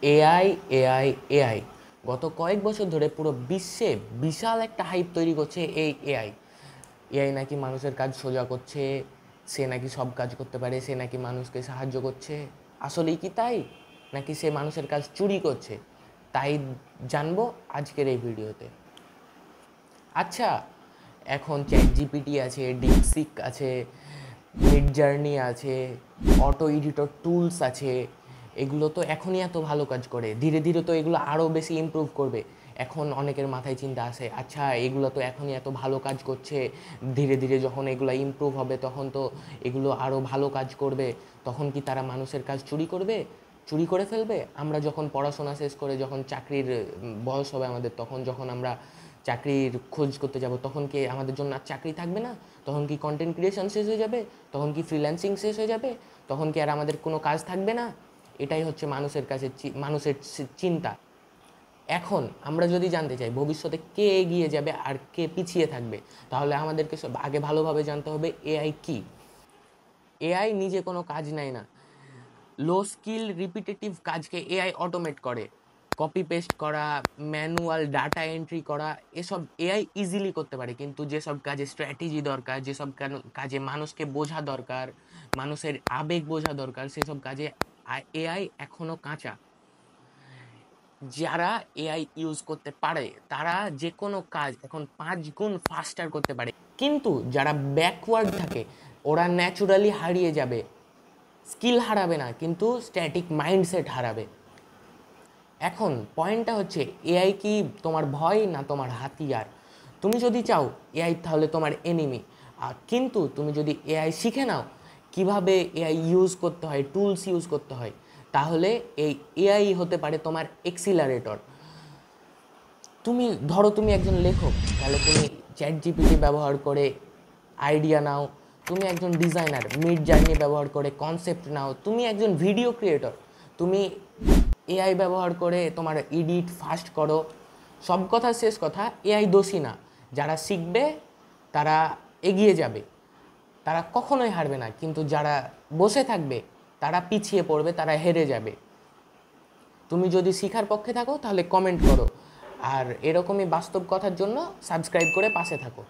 AI AI AI গত কয়েক বছর ধরে পুরো বিশ্বে বিশাল একটা হাইপ তৈরি করছে এই এআই। এআই নাকি মানুষের কাজ সোজা করছে, সে নাকি সব কাজ করতে পারে, সে নাকি মানুষকে সাহায্য করছে। আসলেই কি তাই, নাকি সে মানুষের কাজ চুরি করছে? তাই জানবো আজকের এই ভিডিওতে। আচ্ছা, এখন চ্যাট জিপিটি আছে, ডিপসিক আছে, মিড জার্নি আছে, অটো এডিটর টুলস আছে। এগুলো তো এখনই এত ভালো কাজ করে, ধীরে ধীরে তো এগুলো আরও বেশি ইমপ্রুভ করবে। এখন অনেকের মাথায় চিন্তা আসে, আচ্ছা এগুলো তো এখনই এত ভালো কাজ করছে, ধীরে ধীরে যখন এগুলো ইমপ্রুভ হবে তখন তো এগুলো আরও ভালো কাজ করবে, তখন কি তারা মানুষের কাজ চুরি করবে, চুরি করে ফেলবে? আমরা যখন পড়াশোনা শেষ করে যখন চাকরির বয়স হবে আমাদের, তখন যখন আমরা চাকরির খোঁজ করতে যাব, তখন কি আমাদের জন্য আর চাকরি থাকবে না? তখন কি কন্টেন্ট ক্রিয়েশন শেষ হয়ে যাবে? তখন কি ফ্রিল্যান্সিং শেষ হয়ে যাবে? তখন কি আর আমাদের কোনো কাজ থাকবে না? এটাই হচ্ছে মানুষের কাছে মানুষের চিন্তা। এখন আমরা যদি জানতে চাই ভবিষ্যতে কে এগিয়ে যাবে আর কে পিছিয়ে থাকবে, তাহলে আমাদেরকে আগে ভালোভাবে জানতে হবে এআই কি। এআই নিজে কোনো কাজ নেয় না। লো স্কিল রিপিটেটিভ কাজকে এআই অটোমেট করে। কপি পেস্ট করা, ম্যানুয়াল ডাটা এন্ট্রি করা, এসব এআই ইজিলি করতে পারে। কিন্তু যেসব কাজে স্ট্র্যাটেজি দরকার, যেসব কাজে মানুষকে বোঝা দরকার, মানুষের আবেগ বোঝা দরকার, সেসব কাজে এআই এখনও কাঁচা। যারা এআই ইউজ করতে পারে তারা যে কোনো কাজ এখন 5 গুণ ফাস্টার করতে পারে, কিন্তু যারা ব্যাকওয়ার্ড থাকে ওরা ন্যাচুরালি হারিয়ে যাবে। স্কিল হারাবে না, কিন্তু স্ট্যাটিক মাইন্ডসেট হারাবে। এখন পয়েন্টটা হচ্ছে, এআই কি তোমার ভয় না তোমার হাতিয়ার? তুমি যদি চাও এআই তাহলে তোমার এনিমি, কিন্তু তুমি যদি এআই শিখে নাও কিভাবে এআই ইউজ করতে হয়, টুলস ইউজ করতে হয়, তাহলে এই এআই হতে পারে তোমার এক্সিলারেটর। তুমি একজন লেখক, তাহলে তুমি চ্যাট জিপিটি ব্যবহার করে আইডিয়া নাও। তুমি একজন ডিজাইনার, মিড জার্নি ব্যবহার করে কনসেপ্ট নাও। তুমি একজন ভিডিও ক্রিয়েটর, তুমি এআই ব্যবহার করে তোমার এডিট ফাস্ট করো। সব কথা শেষ কথা, এআই দোষী না। যারা শিখবে তারা এগিয়ে যাবে, তারা কখনোই হারবে না। কিন্তু যারা বসে থাকবে তারা পিছিয়ে পড়বে, তারা হেরে যাবে। তুমি যদি শিখার পক্ষে থাকো তাহলে কমেন্ট করো, আর এরকমই বাস্তব কথার জন্য সাবস্ক্রাইব করে পাশে থাকো।